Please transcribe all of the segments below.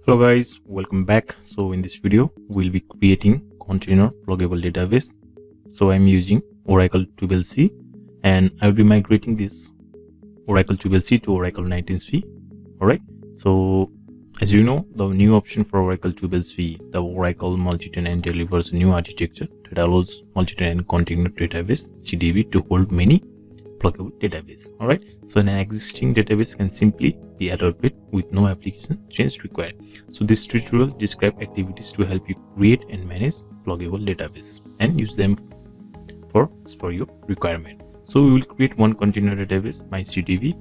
Hello guys, welcome back. So in this video we'll be creating container pluggable database. So I'm using Oracle 12c and I'll be migrating this Oracle 12c to Oracle 19c. Alright, so as you know, the new option for Oracle 12c, the Oracle Multitenant delivers a new architecture that allows multitenant container database CDB to hold many pluggable database. Alright, so an existing database can simply be adopted with no application change required. So this tutorial describes activities to help you create and manage pluggable database and use them for your requirement. So we will create one container database, MYCDB,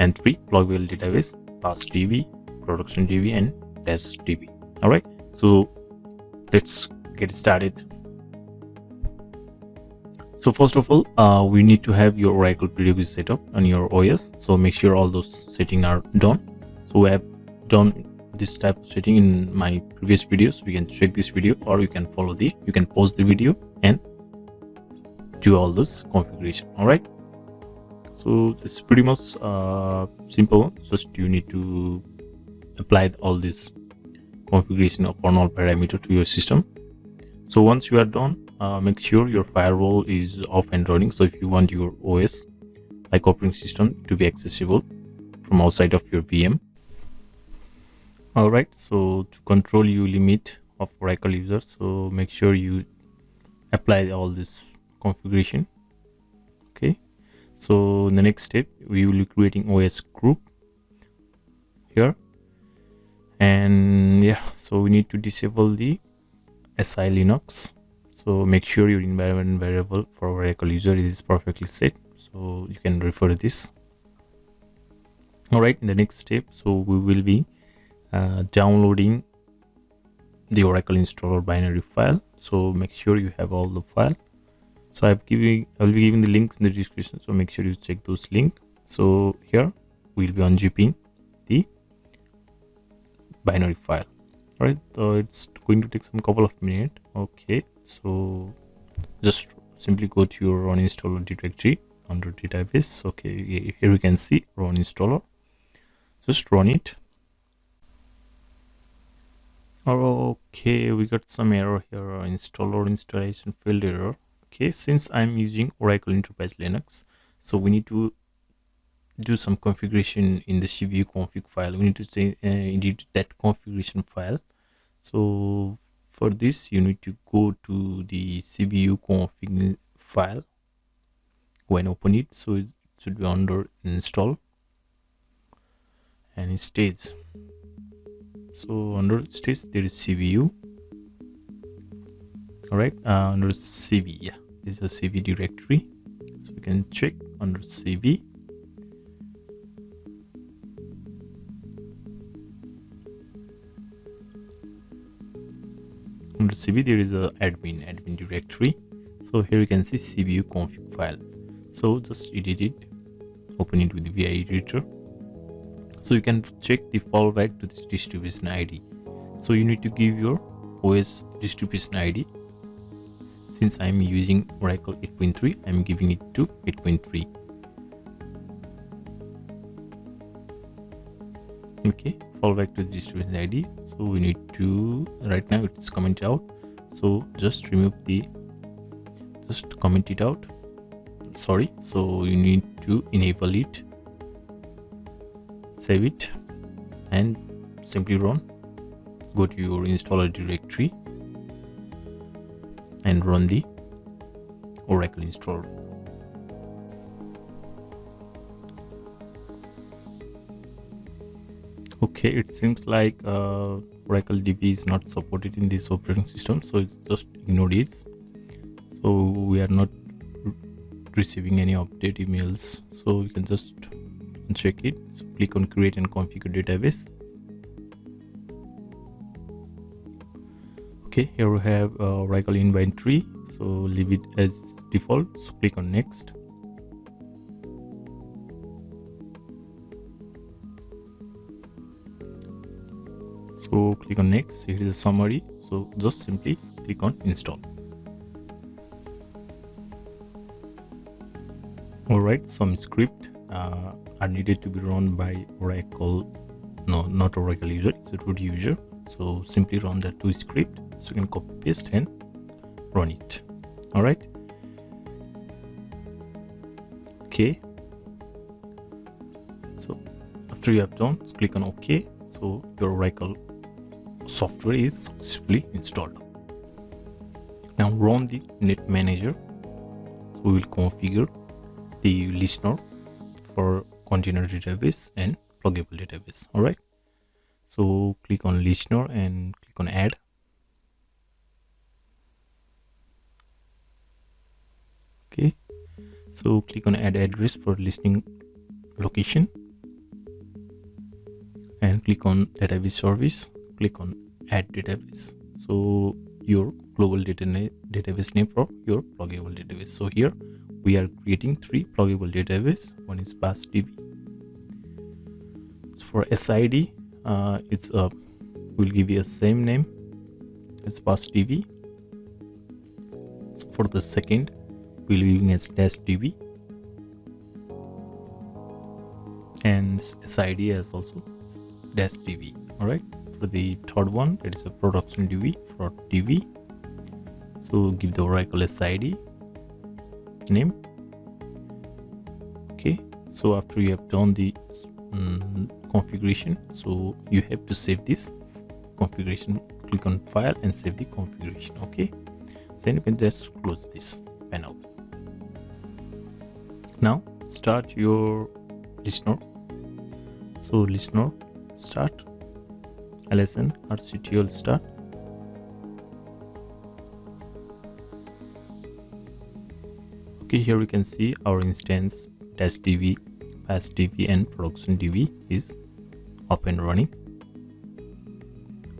and three pluggable database, PASSDB, PRODDB, and DASHDB. Alright, so let's get started. So first of all, we need to have your Oracle PDB setup on your OS. So make sure all those settings are done. So we have done this type of setting in my previous videos. You can check this video, or you can pause the video and do all this configuration. All right. So this is pretty much simple. Just you need to apply all this configuration upon all parameter to your system. So once you are done, make sure your firewall is off and running. So if you want your OS, like operating system, to be accessible from outside of your VM. All right, so to control your limit of Oracle users, so make sure you apply all this configuration. Okay, so in the next step, we will be creating OS group here, and yeah, so we need to disable the SI Linux. So make sure your environment variable for Oracle user is perfectly set. So you can refer to this. All right, in the next step, so we will be downloading the Oracle installer binary file. So make sure you have all the file. So I will be giving the links in the description. So make sure you check those links. So here we'll be unzipping the binary file. All right, so it's going to take some couple of minutes. Okay, so just simply go to your run installer directory under database. Okay, here you can see run installer. Just run it. Okay, we got some error here. Installer installation failed error. Okay, since I'm using Oracle Enterprise Linux, so we need to do some configuration in the CPU config file. We need to say edit that configuration file. So for this, you need to go to the CPU config file. When open it, so it should be under install and stage. So under stage there is CPU. All right, under CV, yeah, this is a CV directory. So you can check under CV. Under CV there is a admin directory. So here you can see CPU config file. So just edit it, open it with the VI editor. So you can check the fallback to this distribution ID. So you need to give your OS distribution ID. Since I'm using Oracle 8.3, I'm giving it to 8.3. Okay, fallback to the distribution ID. So we need to, right now it's commented out, so just comment it out. Sorry, so you need to enable it, save it, and simply run. Go to your installer directory and run the Oracle installer. Okay, it seems like Oracle DB is not supported in this operating system, so it's just ignore it. So we are not receiving any update emails, so you can just check it. So click on create and configure database. Okay, here we have Oracle inventory, so leave it as default. So click on next. So click on next. Here is a summary, so just simply click on install. All right, some script are needed to be run by Oracle no, not Oracle user, it's a root user. So simply run that to script. So you can copy paste and run it. All right. Okay. So after you have done, click on OK. So your Oracle software is successfully installed. Now run the net manager. So we will configure the listener for container database and pluggable database. All right. So click on listener and click on add. Okay. So click on add address for listening location and click on database service. Click on add database. So your global database name for your pluggable database. So here we are creating 3 pluggable database. One is PASSDB. So for SID, we'll give you a same name as PASSDB. So for the second, we'll be using as DASHDB, and SID as also DASHDB. All right. For the third one, that is a production DB for DB. So give the Oracle SID name. Okay. So after you have done the configuration, so you have to save this configuration. Click on file and save the configuration. Okay. Then you can just close this panel. Now start your listener. So listener start lsn rctl start. Okay, here we can see our instance DASHDB, PASSDB and production DB is up and running.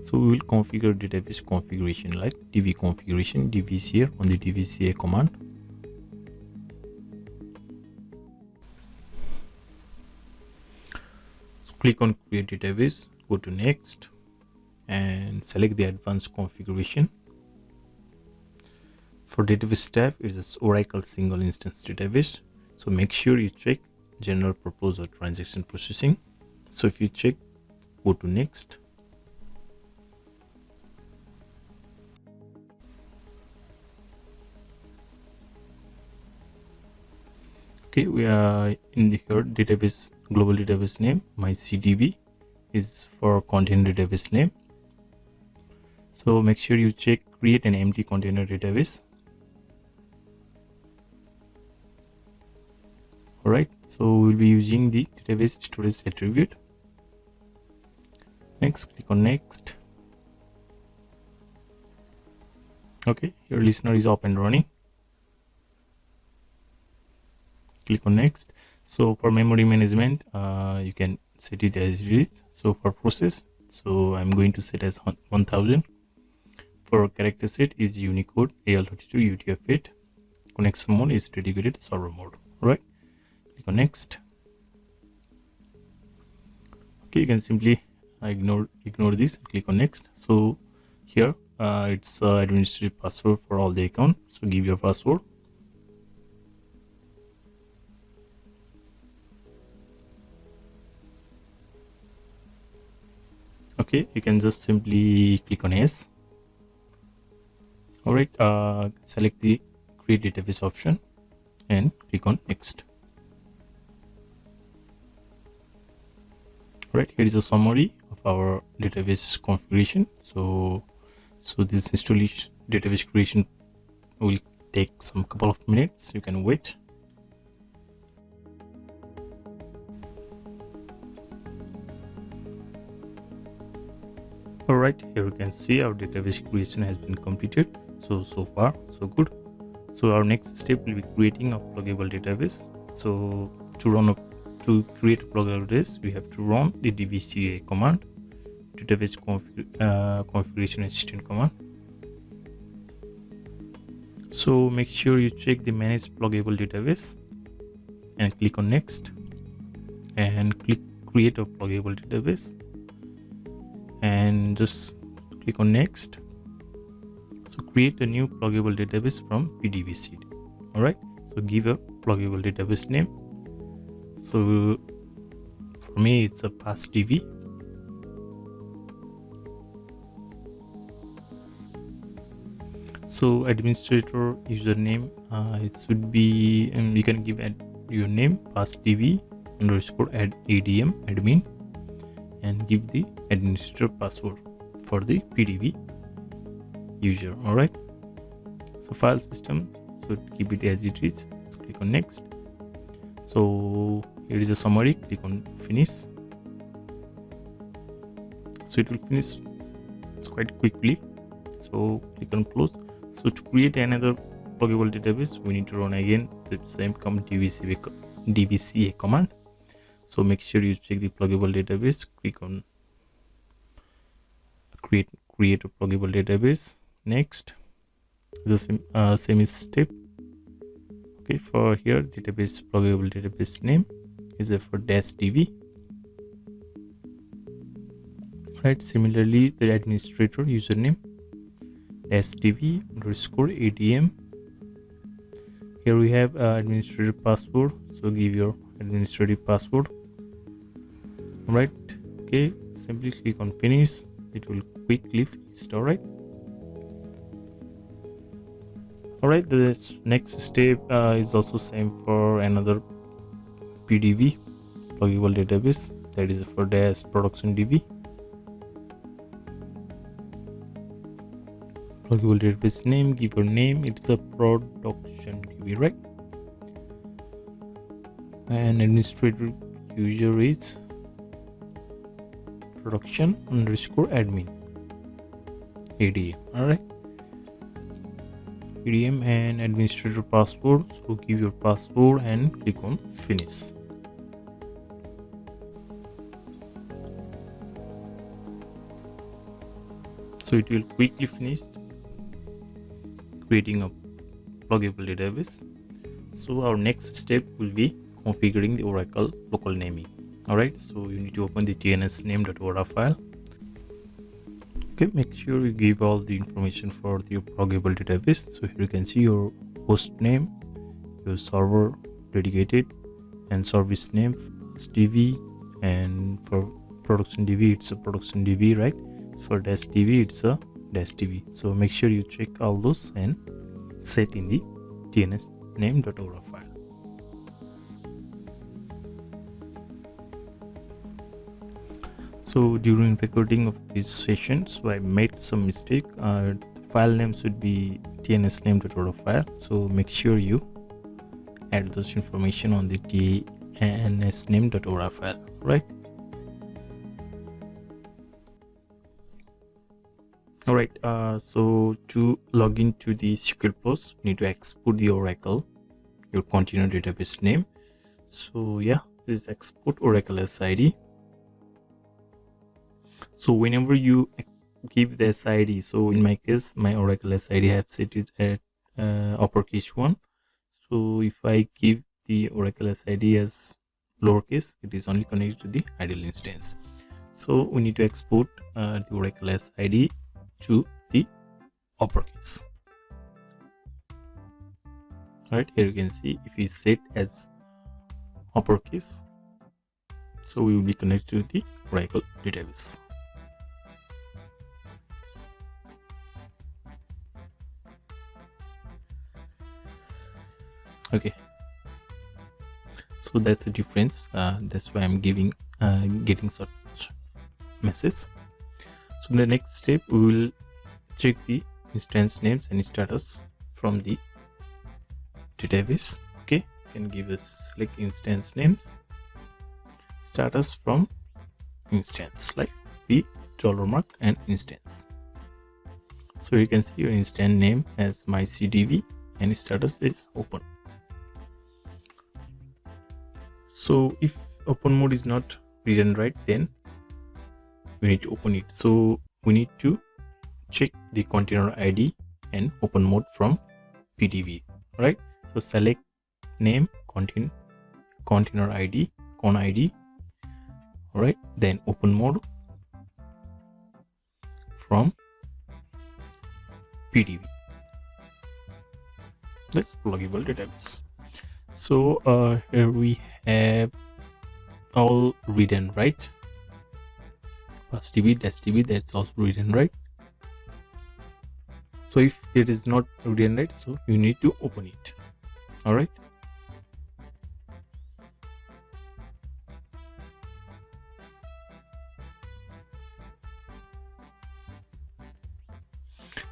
So we will configure database configuration like DB configuration. DB is here on the dbca command. So click on create database, go to next and select the advanced configuration. For database tab, it is Oracle single instance database. So make sure you check general purpose or transaction processing. So if you check, go to next. Okay, we are in the here database global database name. MYCDB is for container database name. So make sure you check create an empty container database. All right, so we'll be using the database storage attribute. Next, click on next. Okay, your listener is up and running. Click on next. So for memory management, you can set it as it is. So for process, so I'm going to set as 1000. For character set is Unicode, AL32, UTF-8. Connection mode is dedicated server mode. All right. Click on next. Okay, you can simply ignore this and click on next. So here it's administrative password for all the account. So give your password. Okay, you can just simply click on yes. All right, select the create database option and click on next. Right, here is a summary of our database configuration. So this installation database creation will take some couple of minutes. You can wait. All right, here you can see our database creation has been completed. So far so good. So our next step will be creating a pluggable database. So to create a pluggable database, we have to run the dbca command, database configuration assistant command. So make sure you check the manage pluggable database and click on next and click create a pluggable database and just click on next. So create a new pluggable database from PDB seed. All right, so give a pluggable database name. So for me it's a PASSDB. So administrator username, it should be, you can give your name PASSDB underscore adm admin, and give the administrator password for the PDB user. All right, so file system should keep it as it is. So click on next. So here is a summary. Click on finish. So it will finish quite quickly. So click on close. So to create another pluggable database, we need to run again the same command, dbca command. So make sure you check the pluggable database. Click on create a pluggable database. Next, the same step. Okay, for here database pluggable database name is for -db. Right, similarly the administrator username -db underscore adm. Here we have administrator password, so give your administrative password. All right, okay, simply click on finish. It will quickly finish. All right, the next step is also same for another PDB pluggable database, that is for -PRODDB. Pluggable database name, give your name, it's a PRODDB, right? And administrator user is production underscore admin adm. All right, adm and administrator password. So give your password and click on finish. So it will quickly finish creating a pluggable database. So our next step will be configuring the Oracle local naming. All right, so you need to open the tnsname.ora file. Okay, make sure you give all the information for your pluggable database. So here you can see your host name, your server dedicated, and service name DB, and for production DB it's a production DB, right? For -DB it's a -DB. So make sure you check all those and set in the tnsname.ora file. So during recording of this session, so I made some mistake. The file name should be tnsname.ora file. So make sure you add those information on the tnsname.ora file, right? All right. So to log into the SQL post, you need to export the Oracle, your container database name. So yeah, this is export Oracle SID. So whenever you give the SID, so in my case, my Oracle SID have set it at uppercase 1. So if I give the Oracle SID as lowercase, it is only connected to the idle instance. So we need to export the Oracle SID to the uppercase. Right, here you can see if we set as uppercase, so we will be connected to the Oracle database. Okay, so that's the difference. That's why I'm getting such message. So in the next step, we will check the instance names and status from the database. Okay, you can give us select instance names, status from instance, like the $mark and instance. So you can see your instance name as MYCDB and status is open. So if open mode is not written right, then we need to open it. So we need to check the container ID and open mode from PDB, right? So select name, container ID, con ID, all right, then open mode from PDB. That's pluggable database. So here we have all written right. PASSDB, DASHDB, that's also written right. So if it is not read and write, so you need to open it. All right.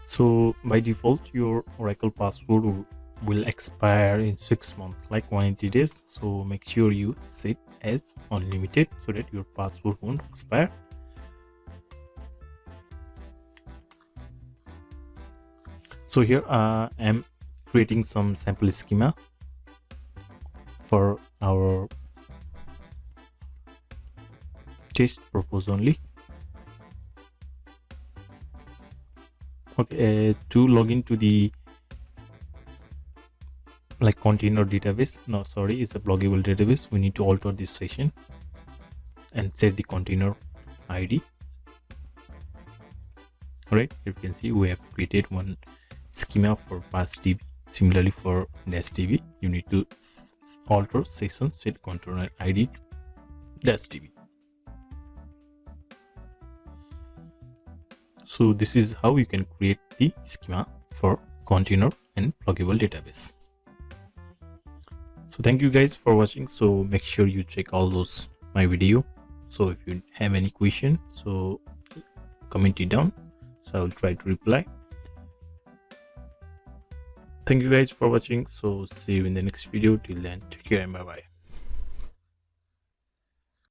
So by default, your Oracle password will expire in 6 months, like 180 days. So make sure you set as unlimited so that your password won't expire. So here I'm creating some sample schema for our test purpose only. Okay, to log into the container database, no sorry, it's a pluggable database, we need to alter this session and set the container ID. All right, here you can see we have created one schema for PASSDB. Similarly for DASHDB, you need to alter session set container ID to DASHDB. So this is how you can create the schema for container and pluggable database. So thank you guys for watching. So make sure you check all those my video. So if you have any question, so comment it down, so I'll try to reply. Thank you guys for watching. So see you in the next video. Till then, take care and bye bye.